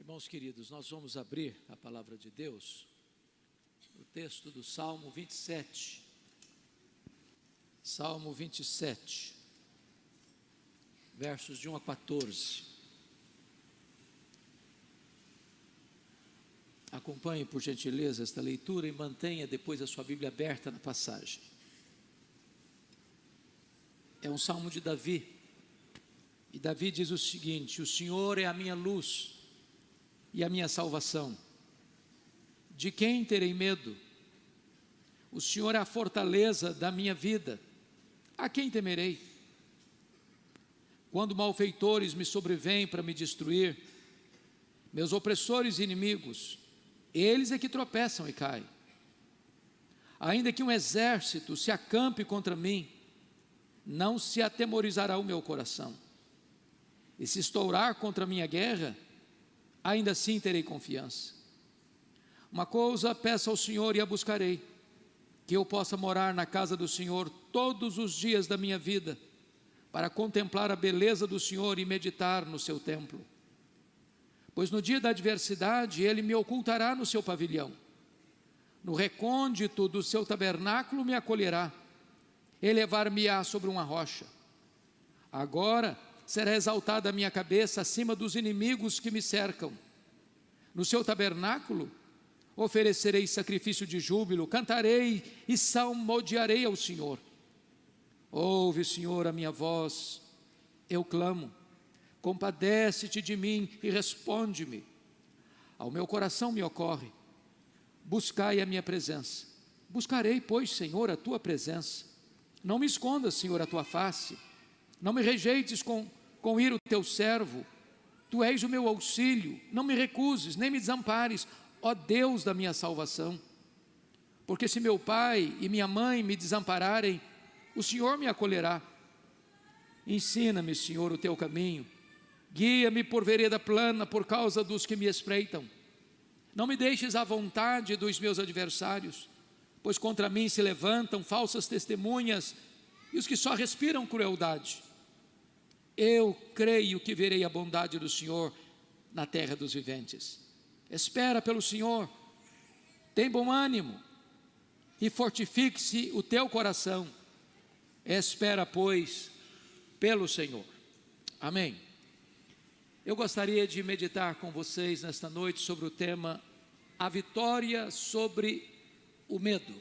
Irmãos queridos, nós vamos abrir a palavra de Deus, o texto do Salmo 27. Salmo 27, versos de 1 a 14. Acompanhe, por gentileza, esta leitura e mantenha depois a sua Bíblia aberta na passagem. É um salmo de Davi. E Davi diz o seguinte: o Senhor é a minha luz e a minha salvação. De quem terei medo? O Senhor é a fortaleza da minha vida. A quem temerei? Quando malfeitores me sobrevêm para me destruir, meus opressores e inimigos, eles é que tropeçam e caem. Ainda que um exército se acampe contra mim, não se atemorizará o meu coração. E se estourar contra a minha guerra, ainda assim terei confiança. Uma coisa peço ao Senhor e a buscarei, que eu possa morar na casa do Senhor todos os dias da minha vida, para contemplar a beleza do Senhor e meditar no seu templo. Pois no dia da adversidade Ele me ocultará no seu pavilhão, no recôndito do seu tabernáculo me acolherá, elevar-me-á sobre uma rocha. Agora será exaltada a minha cabeça acima dos inimigos que me cercam. No seu tabernáculo oferecerei sacrifício de júbilo, cantarei e salmodiarei ao Senhor. Ouve, Senhor, a minha voz, eu clamo, compadece-te de mim e responde-me. Ao meu coração me ocorre, buscai a minha presença. Buscarei, pois, Senhor, a tua presença. Não me escondas, Senhor, a tua face. Não me rejeites com ira o teu servo. Tu és o meu auxílio, não me recuses, nem me desampares, ó Deus da minha salvação. Porque se meu pai e minha mãe me desampararem, o Senhor me acolherá. Ensina-me, Senhor, o teu caminho, guia-me por vereda plana por causa dos que me espreitam. Não me deixes à vontade dos meus adversários, pois contra mim se levantam falsas testemunhas e os que só respiram crueldade. Eu creio que verei a bondade do Senhor na terra dos viventes. Espera pelo Senhor, tem bom ânimo e fortifique-se o teu coração. Espera, pois, pelo Senhor. Amém. Eu gostaria de meditar com vocês nesta noite sobre o tema a vitória sobre o medo.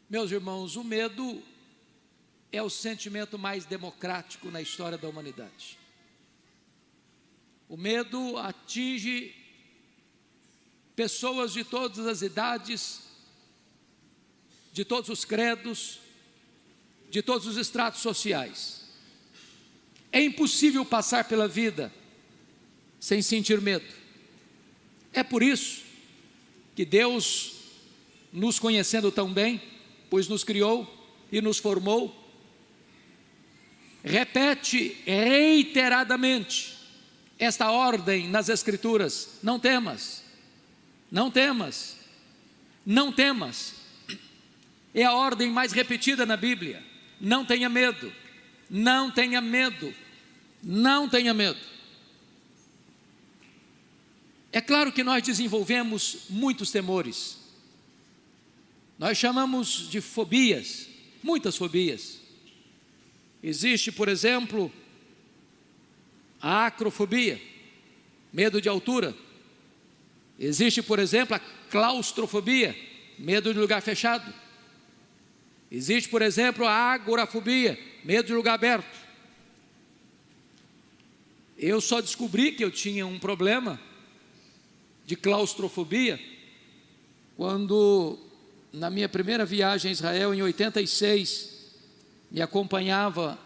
Meus irmãos, o medo é o sentimento mais democrático na história da humanidade. O medo atinge pessoas de todas as idades, de todos os credos, de todos os estratos sociais. É impossível passar pela vida sem sentir medo. É por isso que Deus, nos conhecendo tão bem, pois nos criou e nos formou, repete reiteradamente esta ordem nas Escrituras: não temas, não temas, não temas. É a ordem mais repetida na Bíblia. Não tenha medo, não tenha medo, não tenha medo. É claro que nós desenvolvemos muitos temores. Nós chamamos de fobias, muitas fobias. Existe, por exemplo, a acrofobia, medo de altura. Existe, por exemplo, a claustrofobia, medo de lugar fechado. Existe, por exemplo, a agorafobia, medo de lugar aberto. Eu só descobri que eu tinha um problema de claustrofobia quando, na minha primeira viagem a Israel, em 86, me acompanhava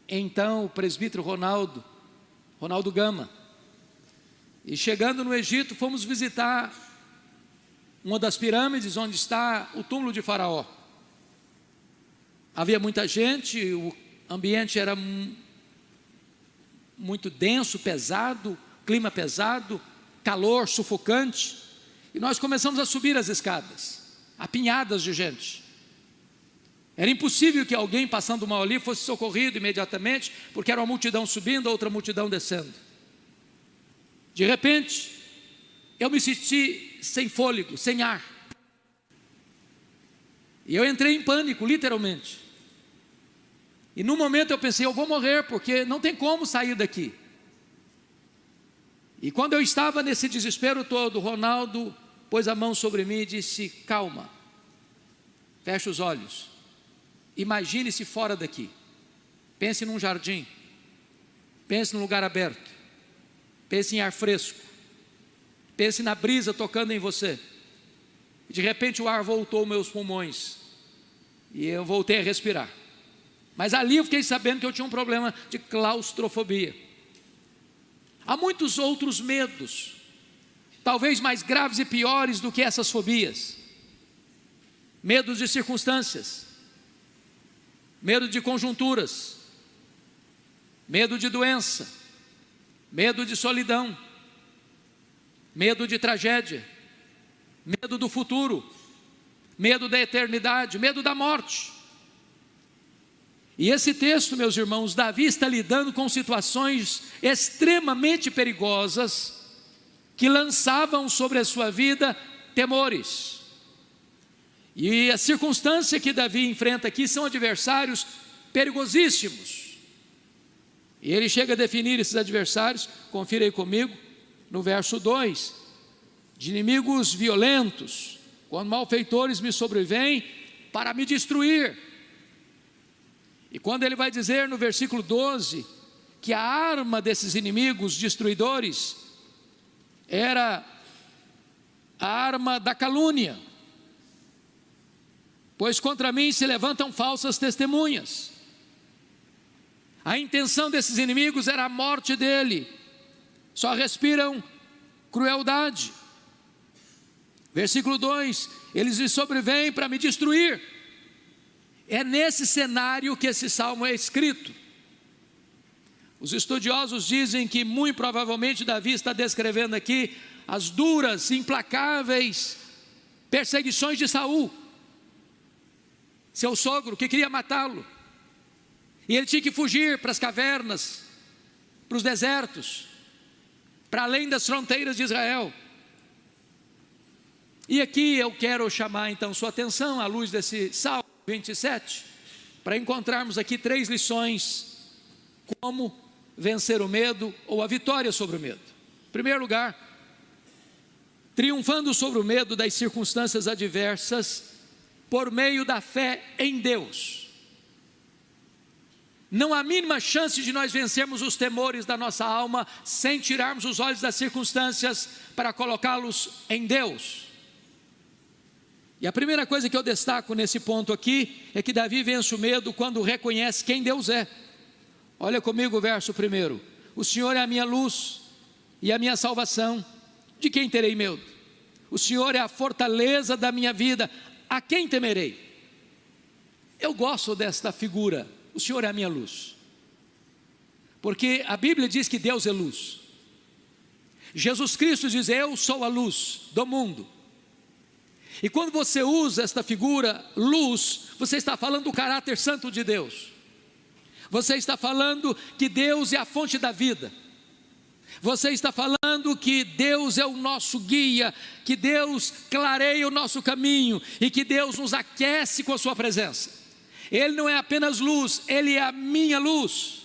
então o presbítero Ronaldo Gama. E chegando no Egito, fomos visitar uma das pirâmides onde está o túmulo de Faraó. Havia muita gente, o ambiente era muito denso, pesado, clima pesado, calor sufocante. E nós começamos a subir as escadas, apinhadas de gente. Era impossível que alguém passando mal ali fosse socorrido imediatamente, porque era uma multidão subindo, outra multidão descendo. De repente, eu me senti sem fôlego, sem ar. E eu entrei em pânico, literalmente. E no momento eu pensei, eu vou morrer, porque não tem como sair daqui. E quando eu estava nesse desespero todo, Ronaldo pôs a mão sobre mim e disse: calma, feche os olhos, imagine-se fora daqui, pense num jardim, pense num lugar aberto, pense em ar fresco, pense na brisa tocando em você. E de repente o ar voltou aos meus pulmões, e eu voltei a respirar. Mas ali eu fiquei sabendo que eu tinha um problema de claustrofobia. Há muitos outros medos, talvez mais graves e piores do que essas fobias. Medos de circunstâncias, medo de conjunturas, medo de doença, medo de solidão, medo de tragédia, medo do futuro, medo da eternidade, medo da morte. E esse texto, meus irmãos, Davi está lidando com situações extremamente perigosas, que lançavam sobre a sua vida temores. E a circunstância que Davi enfrenta aqui são adversários perigosíssimos. E ele chega a definir esses adversários, confira aí comigo, no verso 2, de inimigos violentos, quando malfeitores me sobrevêm para me destruir. E quando ele vai dizer no versículo 12, que a arma desses inimigos destruidores era a arma da calúnia, pois contra mim se levantam falsas testemunhas. A intenção desses inimigos era a morte dele, só respiram crueldade. Versículo 2, eles me sobrevêm para me destruir. É nesse cenário que esse salmo é escrito. Os estudiosos dizem que muito provavelmente Davi está descrevendo aqui as duras, implacáveis perseguições de Saul, seu sogro, que queria matá-lo. E ele tinha que fugir para as cavernas, para os desertos, para além das fronteiras de Israel. E aqui eu quero chamar então sua atenção à luz desse salmo 27, para encontrarmos aqui 3 lições: como vencer o medo, ou a vitória sobre o medo. Em primeiro lugar, triunfando sobre o medo das circunstâncias adversas, por meio da fé em Deus. Não há mínima chance de nós vencermos os temores da nossa alma, sem tirarmos os olhos das circunstâncias, para colocá-los em Deus. E a primeira coisa que eu destaco nesse ponto aqui, é que Davi vence o medo quando reconhece quem Deus é. Olha comigo o verso 1: o Senhor é a minha luz e a minha salvação, de quem terei medo? O Senhor é a fortaleza da minha vida, a quem temerei? Eu gosto desta figura, o Senhor é a minha luz, porque a Bíblia diz que Deus é luz. Jesus Cristo diz: eu sou a luz do mundo. E quando você usa esta figura, luz, você está falando do caráter santo de Deus. Você está falando que Deus é a fonte da vida. Você está falando que Deus é o nosso guia, que Deus clareia o nosso caminho e que Deus nos aquece com a sua presença. Ele não é apenas luz, Ele é a minha luz.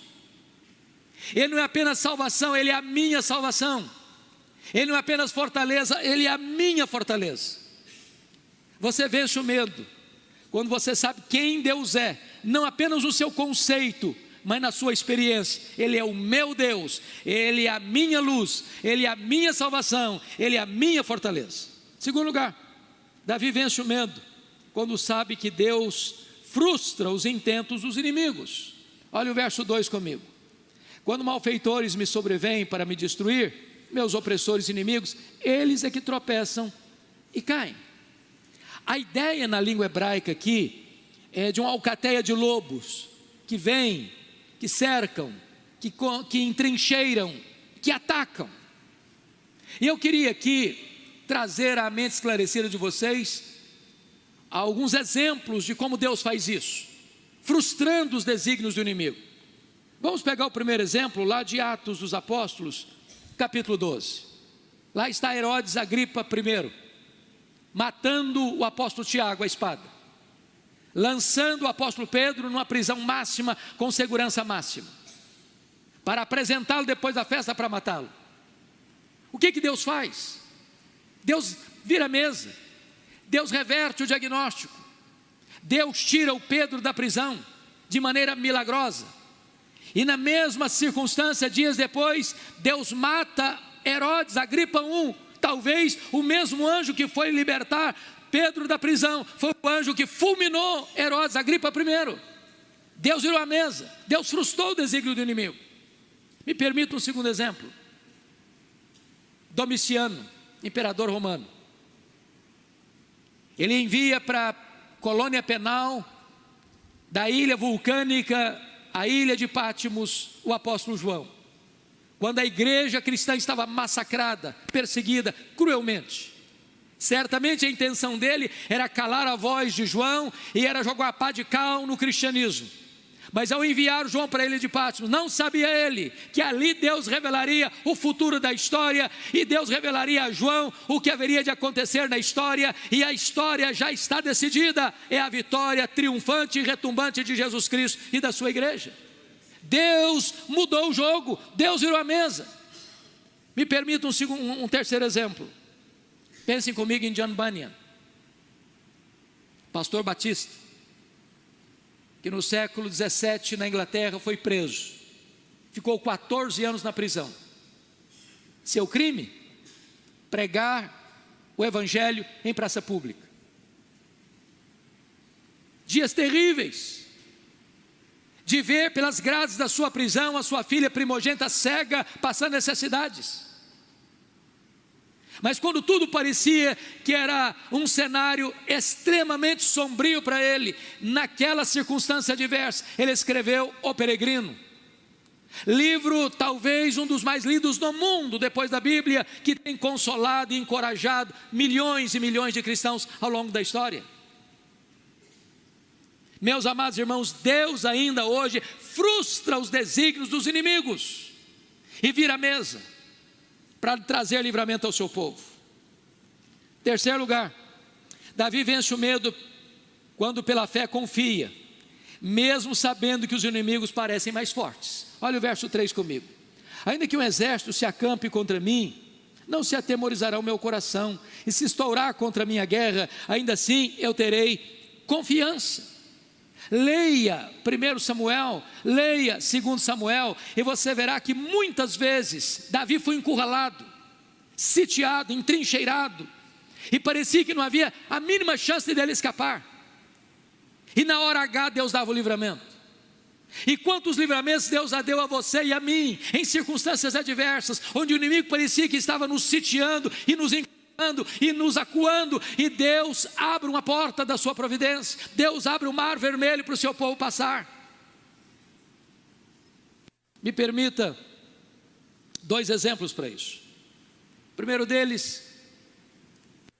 Ele não é apenas salvação, Ele é a minha salvação. Ele não é apenas fortaleza, Ele é a minha fortaleza. Você vence o medo quando você sabe quem Deus é, não apenas o seu conceito, mas na sua experiência. Ele é o meu Deus, Ele é a minha luz, Ele é a minha salvação, Ele é a minha fortaleza. Segundo lugar, Davi vence o medo quando sabe que Deus frustra os intentos dos inimigos. Olha o verso 2 comigo: quando malfeitores me sobrevêm para me destruir, meus opressores inimigos, eles é que tropeçam e caem. A ideia na língua hebraica aqui é de uma alcateia de lobos que vêm, que cercam, que entrincheiram, que atacam. E eu queria aqui trazer à mente esclarecida de vocês alguns exemplos de como Deus faz isso, frustrando os desígnios do inimigo. Vamos pegar o primeiro exemplo lá de Atos dos Apóstolos, capítulo 12. Lá está Herodes Agripa I, matando o apóstolo Tiago à espada, lançando o apóstolo Pedro numa prisão máxima, com segurança máxima, para apresentá-lo depois da festa para matá-lo. O que Deus faz? Deus vira a mesa, Deus reverte o diagnóstico, Deus tira o Pedro da prisão de maneira milagrosa, e na mesma circunstância, dias depois, Deus mata Herodes Agripa I, talvez o mesmo anjo que foi libertar Pedro da prisão, foi o anjo que fulminou Herodes Agripa I. Deus virou a mesa, Deus frustrou o desígnio do inimigo. Me permita um segundo exemplo. Domiciano, imperador romano, ele envia para a colônia penal da ilha vulcânica, a ilha de Patmos, o apóstolo João, quando a igreja cristã estava massacrada, perseguida cruelmente. Certamente a intenção dele era calar a voz de João e era jogar a pá de cal no cristianismo. Mas ao enviar João para a ilha de Patmos, não sabia ele que ali Deus revelaria o futuro da história, e Deus revelaria a João o que haveria de acontecer na história, e a história já está decidida, é a vitória triunfante e retumbante de Jesus Cristo e da sua igreja. Deus mudou o jogo, Deus virou a mesa. Me permita um terceiro exemplo. Pensem comigo em John Bunyan, pastor batista, que no século 17 na Inglaterra foi preso, ficou 14 anos na prisão. Seu crime? Pregar o evangelho em praça pública. Dias terríveis, de ver pelas grades da sua prisão a sua filha primogênita cega passando necessidades. Mas quando tudo parecia que era um cenário extremamente sombrio para ele, naquela circunstância adversa, ele escreveu O Peregrino, livro talvez um dos mais lidos no mundo depois da Bíblia, que tem consolado e encorajado milhões e milhões de cristãos ao longo da história. Meus amados irmãos, Deus ainda hoje frustra os desígnios dos inimigos e vira a mesa para trazer livramento ao seu povo. Terceiro lugar, Davi vence o medo quando pela fé confia, mesmo sabendo que os inimigos parecem mais fortes. Olha o verso 3 comigo. Ainda que um exército se acampe contra mim, não se atemorizará o meu coração, e se estourar contra a minha guerra, ainda assim eu terei confiança. Leia 1 Samuel, leia 2 Samuel, e você verá que muitas vezes Davi foi encurralado, sitiado, entrincheirado, e parecia que não havia a mínima chance dele escapar, e na hora H Deus dava o livramento. E quantos livramentos Deus já deu a você e a mim, em circunstâncias adversas, onde o inimigo parecia que estava nos sitiando e nos e nos acuando, e Deus abre uma porta da sua providência, Deus abre o mar vermelho para o seu povo passar. Me permita 2 exemplos para isso. O primeiro deles,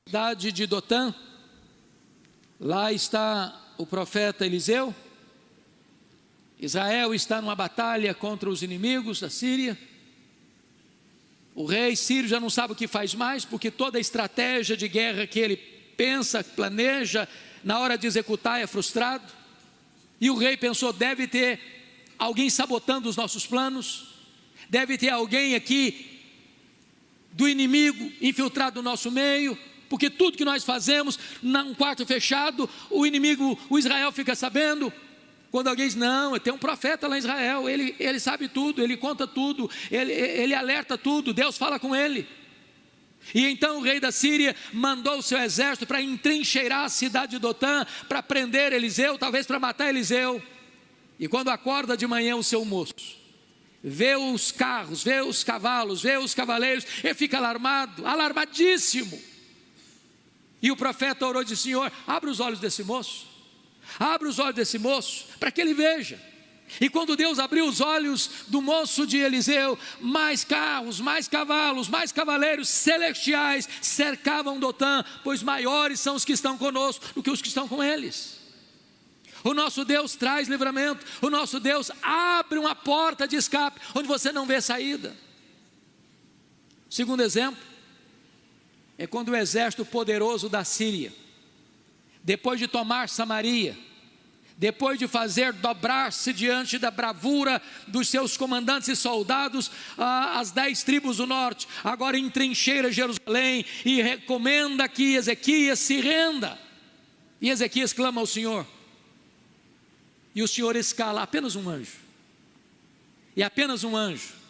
cidade de Dotã. Lá está o profeta Eliseu. Israel está numa batalha contra os inimigos da Síria. O rei sírio já não sabe o que faz mais, porque toda a estratégia de guerra que ele pensa, planeja, na hora de executar é frustrado. E o rei pensou, deve ter alguém sabotando os nossos planos, deve ter alguém aqui do inimigo infiltrado no nosso meio, porque tudo que nós fazemos num quarto fechado, o inimigo, o Israel fica sabendo. Quando alguém diz, não, tem um profeta lá em Israel, ele sabe tudo, ele conta tudo, ele alerta tudo, Deus fala com ele. E então o rei da Síria mandou o seu exército para entrincheirar a cidade de Dotã, para prender Eliseu, talvez para matar Eliseu. E quando acorda de manhã o seu moço, vê os carros, vê os cavalos, vê os cavaleiros, ele fica alarmado, alarmadíssimo. E o profeta orou e disse, Senhor, abre os olhos desse moço. Abre os olhos desse moço, para que ele veja. E quando Deus abriu os olhos do moço de Eliseu, mais carros, mais cavalos, mais cavaleiros celestiais cercavam Dotã, pois maiores são os que estão conosco do que os que estão com eles. O nosso Deus traz livramento, o nosso Deus abre uma porta de escape, onde você não vê saída. Segundo exemplo, é quando o exército poderoso da Síria, depois de tomar Samaria, depois de fazer dobrar-se diante da bravura dos seus comandantes e soldados, as 10 tribos do norte, agora entrincheira Jerusalém, e recomenda que Ezequias se renda, e Ezequias clama ao Senhor, e o Senhor escala apenas um anjo, e apenas um anjo,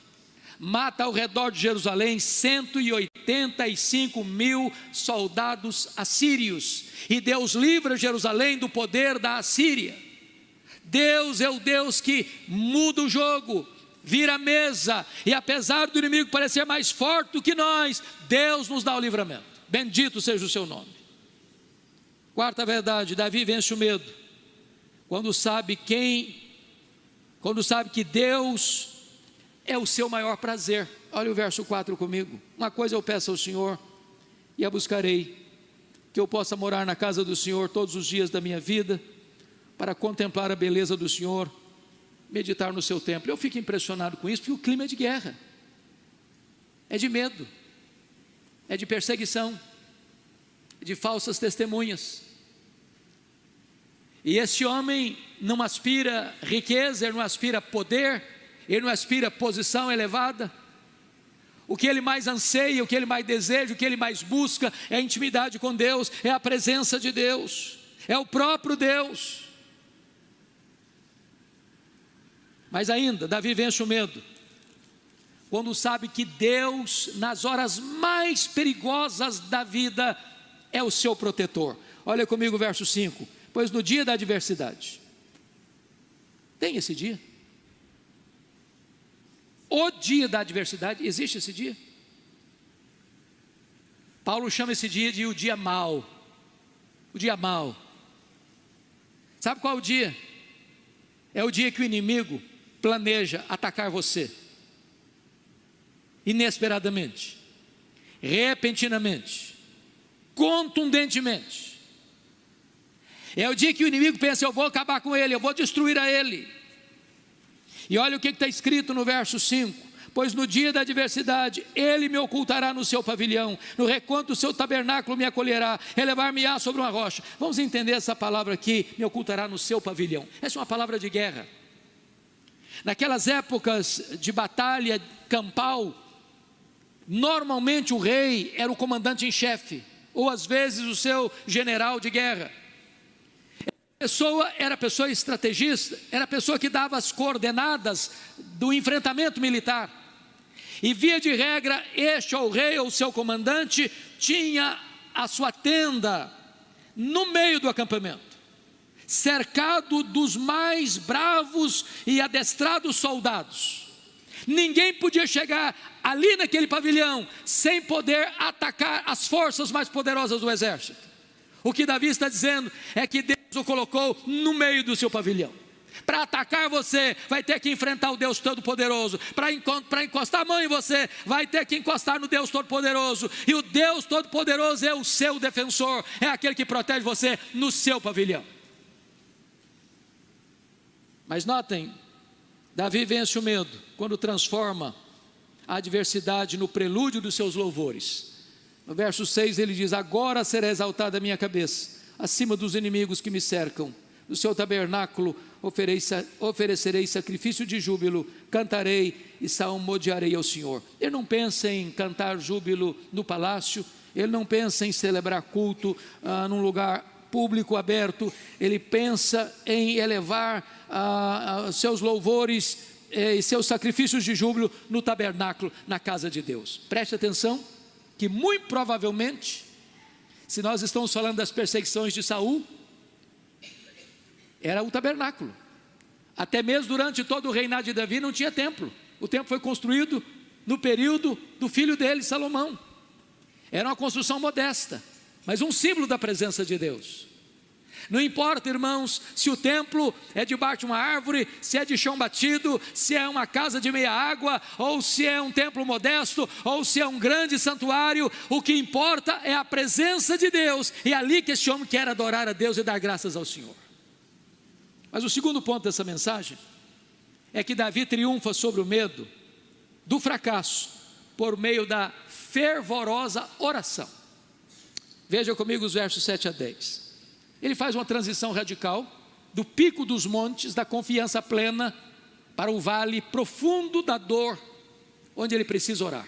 mata ao redor de Jerusalém 185 mil soldados assírios, e Deus livra Jerusalém do poder da Assíria. Deus é o Deus que muda o jogo, vira a mesa, e apesar do inimigo parecer mais forte do que nós, Deus nos dá o livramento. Bendito seja o seu nome. Quarta verdade, Davi vence o medo quando sabe que Deus é o seu maior prazer. Olha o verso 4 comigo. Uma coisa eu peço ao Senhor, e a buscarei, que eu possa morar na casa do Senhor todos os dias da minha vida, para contemplar a beleza do Senhor, meditar no seu templo. Eu fico impressionado com isso, porque o clima é de guerra, é de medo, é de perseguição, é de falsas testemunhas. E esse homem não aspira riqueza, ele não aspira poder, ele não aspira posição elevada. O que ele mais anseia, o que ele mais deseja, o que ele mais busca é a intimidade com Deus, é a presença de Deus, é o próprio Deus. Mas ainda, Davi vence o medo quando sabe que Deus, nas horas mais perigosas da vida, é o seu protetor. Olha comigo o verso 5. Pois no dia da adversidade, tem esse dia? O dia da adversidade, existe esse dia? Paulo chama esse dia de o dia mau. O dia mau. Sabe qual é o dia? É o dia que o inimigo planeja atacar você, inesperadamente, repentinamente, contundentemente. É o dia que o inimigo pensa: eu vou acabar com ele, eu vou destruir a ele. E olha o que está escrito no verso 5: pois no dia da adversidade, ele me ocultará no seu pavilhão, no recanto do seu tabernáculo me acolherá, elevar-me-á sobre uma rocha. Vamos entender essa palavra aqui, me ocultará no seu pavilhão. Essa é uma palavra de guerra. Naquelas épocas de batalha campal, normalmente o rei era o comandante em chefe, ou às vezes o seu general de guerra. Era pessoa estrategista, era a pessoa que dava as coordenadas do enfrentamento militar. E via de regra, este ou o rei ou o seu comandante tinha a sua tenda no meio do acampamento, cercado dos mais bravos e adestrados soldados. Ninguém podia chegar ali naquele pavilhão sem poder atacar as forças mais poderosas do exército. O que Davi está dizendo é que Deus o colocou no meio do seu pavilhão. Para atacar você, vai ter que enfrentar o Deus Todo-Poderoso. Para encostar a mão em você, vai ter que encostar no Deus Todo-Poderoso. E o Deus Todo-Poderoso é o seu defensor, é aquele que protege você no seu pavilhão. Mas notem, Davi vence o medo quando transforma a adversidade no prelúdio dos seus louvores. No verso 6 ele diz: agora será exaltada a minha cabeça acima dos inimigos que me cercam. No seu tabernáculo oferecerei sacrifício de júbilo, cantarei e salmodiarei ao Senhor. Ele não pensa em cantar júbilo no palácio, ele não pensa em celebrar culto num lugar público aberto, ele pensa em elevar seus louvores e seus sacrifícios de júbilo no tabernáculo, na casa de Deus. Preste atenção que muito provavelmente, se nós estamos falando das perseguições de Saul, era o tabernáculo. Até mesmo durante todo o reinado de Davi não tinha templo. O templo foi construído no período do filho dele, Salomão. Era uma construção modesta, mas um símbolo da presença de Deus. Não importa, irmãos, se o templo é debaixo de uma árvore, se é de chão batido, se é uma casa de meia água, ou se é um templo modesto, ou se é um grande santuário. O que importa é a presença de Deus, e é ali que esse homem quer adorar a Deus e dar graças ao Senhor. Mas o segundo ponto dessa mensagem é que Davi triunfa sobre o medo do fracasso por meio da fervorosa oração. Veja comigo os versos 7 a 10. Ele faz uma transição radical do pico dos montes, da confiança plena, para o vale profundo da dor, onde ele precisa orar.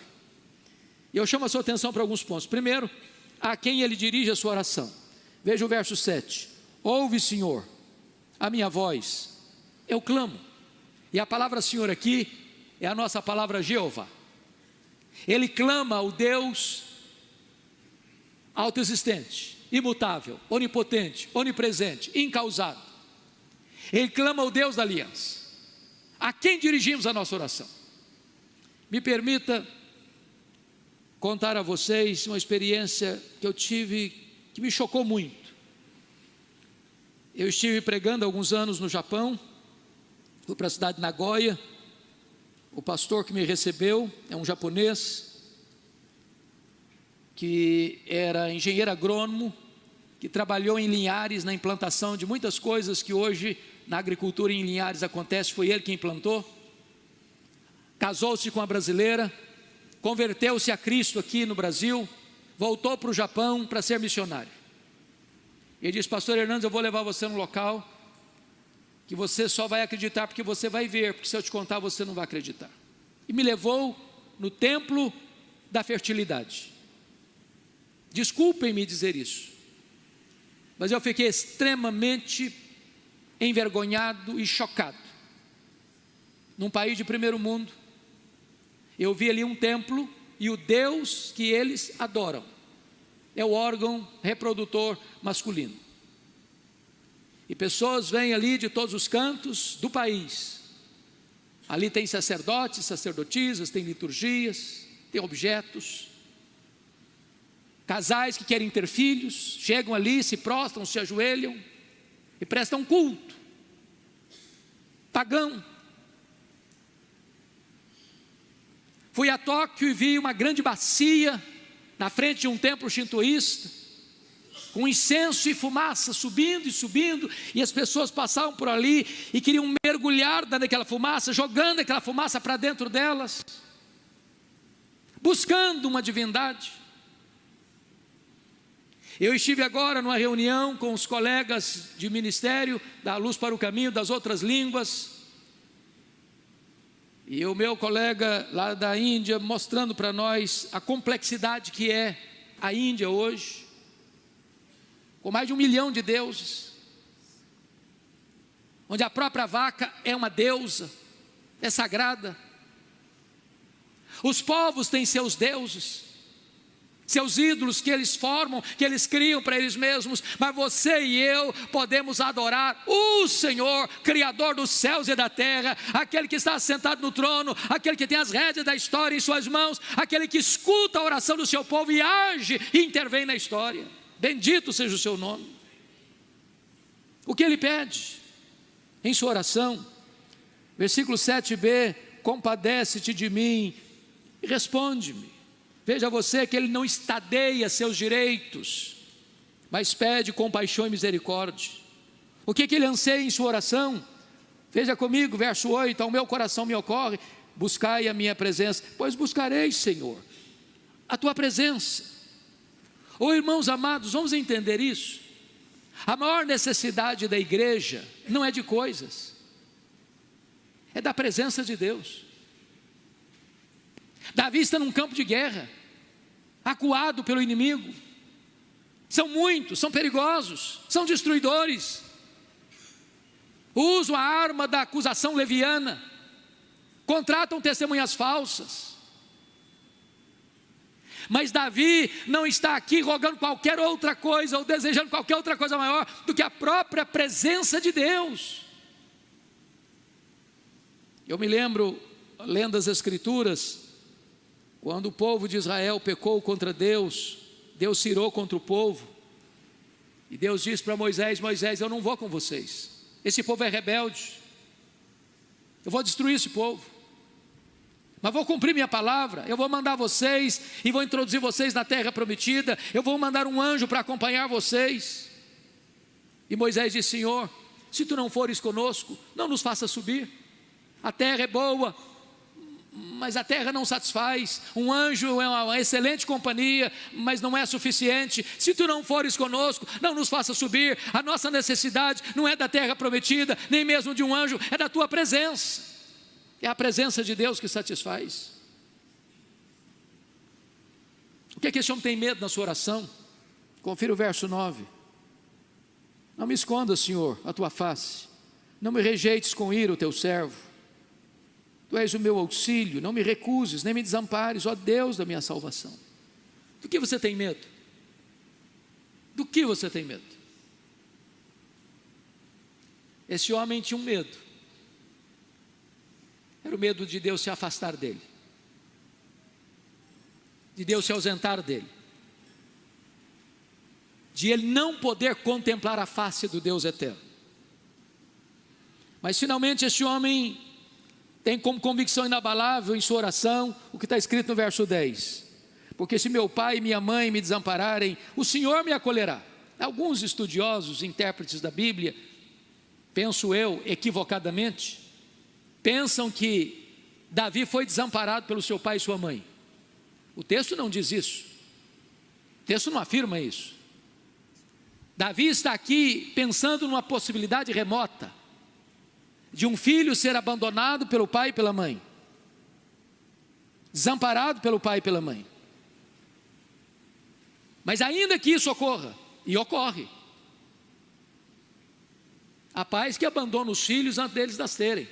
E eu chamo a sua atenção para alguns pontos. Primeiro, a quem ele dirige a sua oração. Veja o verso 7. Ouve, Senhor, a minha voz, eu clamo. E a palavra Senhor aqui é a nossa palavra Jeová. Ele clama ao Deus autoexistente, imutável, onipotente, onipresente, incausado. Ele clama ao Deus da aliança. A quem dirigimos a nossa oração? Me permita contar a vocês uma experiência que eu tive, que me chocou muito. Eu estive pregando há alguns anos no Japão, fui para a cidade de Nagoya. O pastor que me recebeu é um japonês, que era engenheiro agrônomo, que trabalhou em Linhares na implantação de muitas coisas que hoje na agricultura em Linhares acontece, foi ele que implantou. Casou-se com uma brasileira, converteu-se a Cristo aqui no Brasil, voltou para o Japão para ser missionário. Ele disse: pastor Hernandes, eu vou levar você num local que você só vai acreditar porque você vai ver, porque se eu te contar você não vai acreditar. E me levou no templo da fertilidade. Desculpem-me dizer isso, mas eu fiquei extremamente envergonhado e chocado. Num país de primeiro mundo, eu vi ali um templo e o Deus que eles adoram é o órgão reprodutor masculino. E pessoas vêm ali de todos os cantos do país. Ali tem sacerdotes, sacerdotisas, tem liturgias, tem objetos. Casais que querem ter filhos, chegam ali, se prostram, se ajoelham e prestam culto pagão. Fui a Tóquio e vi uma grande bacia na frente de um templo shintoísta, com incenso e fumaça subindo e subindo, e as pessoas passavam por ali e queriam mergulhar naquela fumaça, jogando aquela fumaça para dentro delas, buscando uma divindade. Eu estive agora numa reunião com os colegas de ministério da Luz para o Caminho das outras línguas, e o meu colega lá da Índia mostrando para nós a complexidade que é a Índia hoje, com mais de 1 milhão de deuses, onde a própria vaca é uma deusa, é sagrada. Os povos têm seus deuses, seus ídolos que eles formam, que eles criam para eles mesmos, mas você e eu podemos adorar o Senhor, Criador dos céus e da terra, aquele que está sentado no trono, aquele que tem as rédeas da história em suas mãos, aquele que escuta a oração do seu povo e age e intervém na história. Bendito seja o seu nome. O que ele pede em sua oração? Versículo 7b: compadece-te de mim e responde-me. Veja você que ele não estadeia seus direitos, mas pede compaixão e misericórdia. O que ele anseia em sua oração? Veja comigo, verso 8: ao meu coração me ocorre, buscai a minha presença. Pois buscarei, Senhor, a tua presença. Oh, irmãos amados, vamos entender isso. A maior necessidade da igreja não é de coisas, é da presença de Deus. Davi está num campo de guerra, acuado pelo inimigo. São muitos, são perigosos, são destruidores. Usam a arma da acusação leviana, contratam testemunhas falsas. Mas Davi não está aqui rogando qualquer outra coisa, ou desejando qualquer outra coisa maior do que a própria presença de Deus. Eu me lembro, lendo as Escrituras, quando o povo de Israel pecou contra Deus, Deus se irou contra o povo, e Deus disse para Moisés: Moisés, eu não vou com vocês, esse povo é rebelde, eu vou destruir esse povo, mas vou cumprir minha palavra, eu vou mandar vocês, e vou introduzir vocês na terra prometida, eu vou mandar um anjo para acompanhar vocês. E Moisés disse: Senhor, se tu não fores conosco, não nos faça subir, a terra é boa, mas a terra não satisfaz. Um anjo é uma excelente companhia, mas não é suficiente. Se tu não fores conosco, não nos faça subir. A nossa necessidade não é da terra prometida, nem mesmo de um anjo, é da tua presença. É a presença de Deus que satisfaz. O que é que esse homem tem medo na sua oração? Confira o verso 9. Não me escondas, Senhor, a tua face. Não me rejeites com ira o teu servo. Tu és o meu auxílio, não me recuses, nem me desampares, ó Deus da minha salvação. Do que você tem medo? Do que você tem medo? Esse homem tinha um medo. Era o medo de Deus se afastar dele, de Deus se ausentar dele, de ele não poder contemplar a face do Deus eterno. Mas finalmente este homem tem como convicção inabalável em sua oração o que está escrito no verso 10: porque se meu pai e minha mãe me desampararem, o Senhor me acolherá. Alguns estudiosos, intérpretes da Bíblia, penso eu, equivocadamente, pensam que Davi foi desamparado pelo seu pai e sua mãe. O texto não diz isso, o texto não afirma isso. Davi está aqui pensando numa possibilidade remota, de um filho ser abandonado pelo pai e pela mãe, desamparado pelo pai e pela mãe. Mas ainda que isso ocorra, e ocorre, há pais que abandonam os filhos antes deles nascerem.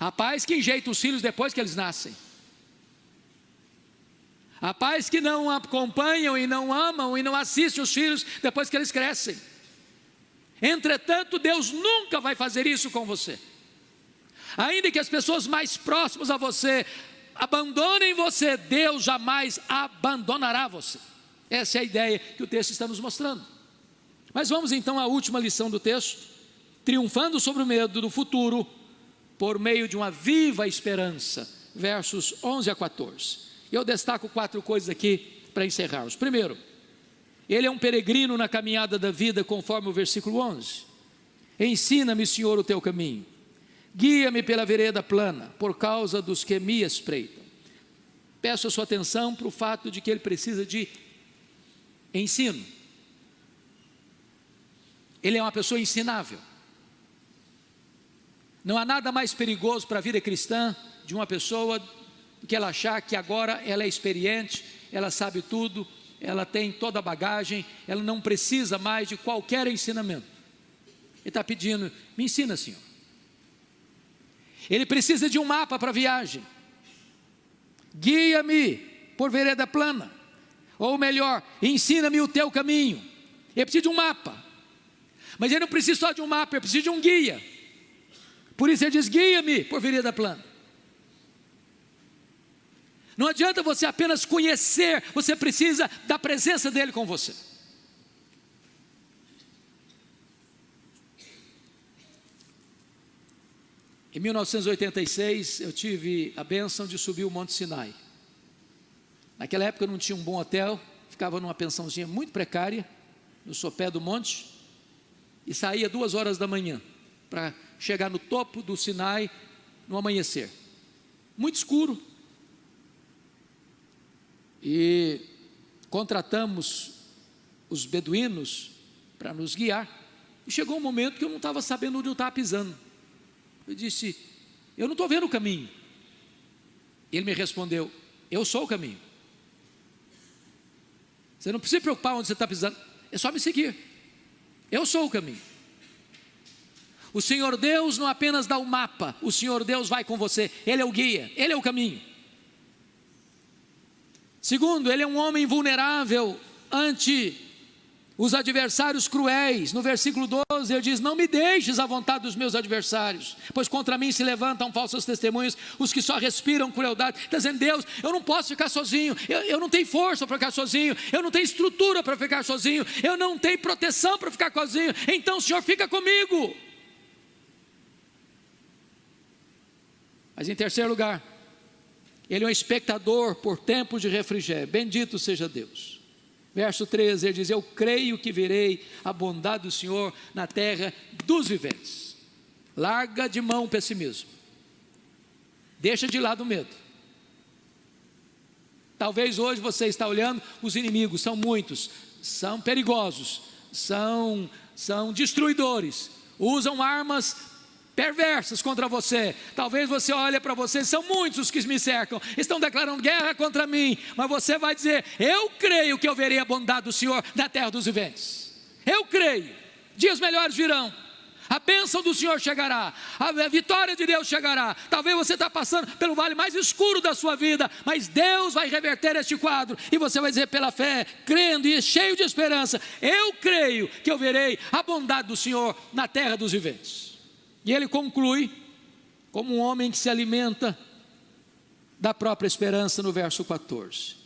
Há pais que enjeitam os filhos depois que eles nascem. Há pais que não acompanham e não amam e não assistem os filhos depois que eles crescem. Entretanto, Deus nunca vai fazer isso com você. Ainda que as pessoas mais próximas a você abandonem você, Deus jamais abandonará você. Essa é a ideia que o texto está nos mostrando. Mas vamos então à última lição do texto: triunfando sobre o medo do futuro por meio de uma viva esperança, versos 11 a 14. Eu destaco 4 coisas aqui para encerrarmos. Primeiro, ele é um peregrino na caminhada da vida, conforme o versículo 11. Ensina-me, Senhor, o teu caminho, guia-me pela vereda plana, por causa dos que me espreitam. Peço a sua atenção para o fato de que ele precisa de ensino. Ele é uma pessoa ensinável. Não há nada mais perigoso para a vida cristã de uma pessoa do que ela achar que agora ela é experiente, ela sabe tudo, ela tem toda a bagagem, ela não precisa mais de qualquer ensinamento. Ele está pedindo: me ensina, Senhor. Ele precisa de um mapa para a viagem. Guia-me por vereda plana, ou melhor, ensina-me o teu caminho. Ele precisa de um mapa, mas ele não precisa só de um mapa, ele precisa de um guia. Por isso ele diz: guia-me por vereda plana. Não adianta você apenas conhecer, você precisa da presença dele com você. Em 1986 eu tive a bênção de subir o Monte Sinai. Naquela época eu não tinha um bom hotel, ficava numa pensãozinha muito precária, no sopé do monte, e saía 2 horas da manhã, para chegar no topo do Sinai no amanhecer, muito escuro. E contratamos os beduínos para nos guiar, e chegou um momento que eu não estava sabendo onde eu estava pisando. Eu disse: eu não estou vendo o caminho. Ele me respondeu: eu sou o caminho. Você não precisa se preocupar onde você está pisando, é só me seguir. Eu sou o caminho. O Senhor Deus não apenas dá o mapa, o Senhor Deus vai com você, Ele é o guia, Ele é o caminho. Segundo, Ele é um homem vulnerável ante os adversários cruéis. No versículo 12 ele diz: não me deixes à vontade dos meus adversários, pois contra mim se levantam falsos testemunhos, os que só respiram crueldade. Está dizendo: Deus, eu não posso ficar sozinho, eu não tenho força para ficar sozinho, eu não tenho estrutura para ficar sozinho, eu não tenho proteção para ficar sozinho, então o Senhor fica comigo. Mas em terceiro lugar, ele é um espectador por tempos de refrigério. Bendito seja Deus. Verso 13, ele diz: eu creio que verei a bondade do Senhor na terra dos viventes. Larga de mão o pessimismo. Deixa de lado o medo. Talvez hoje você está olhando, os inimigos são muitos, são perigosos, são destruidores, usam armas perversas contra você. Talvez você olhe para você, são muitos os que me cercam, estão declarando guerra contra mim, mas você vai dizer: eu creio que eu verei a bondade do Senhor na terra dos viventes. Eu creio, dias melhores virão, a bênção do Senhor chegará, a vitória de Deus chegará. Talvez você está passando pelo vale mais escuro da sua vida, mas Deus vai reverter este quadro, e você vai dizer pela fé, crendo e cheio de esperança: eu creio que eu verei a bondade do Senhor na terra dos viventes. E ele conclui como um homem que se alimenta da própria esperança no verso 14.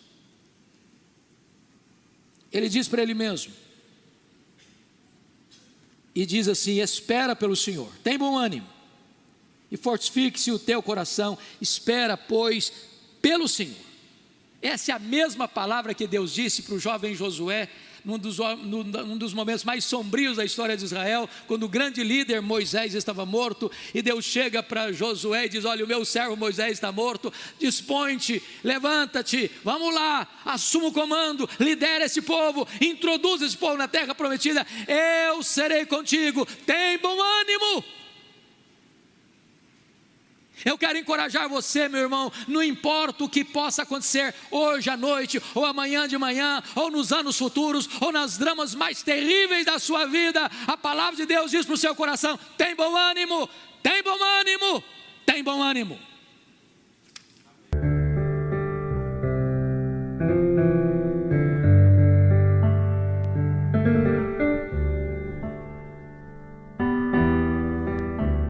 Ele diz para ele mesmo, e diz assim: espera pelo Senhor, tem bom ânimo, e fortifique-se o teu coração, espera, pois, pelo Senhor. Essa é a mesma palavra que Deus disse para o jovem Josué, num dos momentos mais sombrios da história de Israel, quando o grande líder Moisés estava morto, e Deus chega para Josué e diz: olha, o meu servo Moisés está morto, dispõe-te, levanta-te, vamos lá, assuma o comando, lidera esse povo, introduz esse povo na terra prometida, eu serei contigo, tem bom ânimo. Eu quero encorajar você, meu irmão, não importa o que possa acontecer hoje à noite, ou amanhã de manhã, ou nos anos futuros, ou nas dramas mais terríveis da sua vida, a palavra de Deus diz para o seu coração: tem bom ânimo, tem bom ânimo, tem bom ânimo.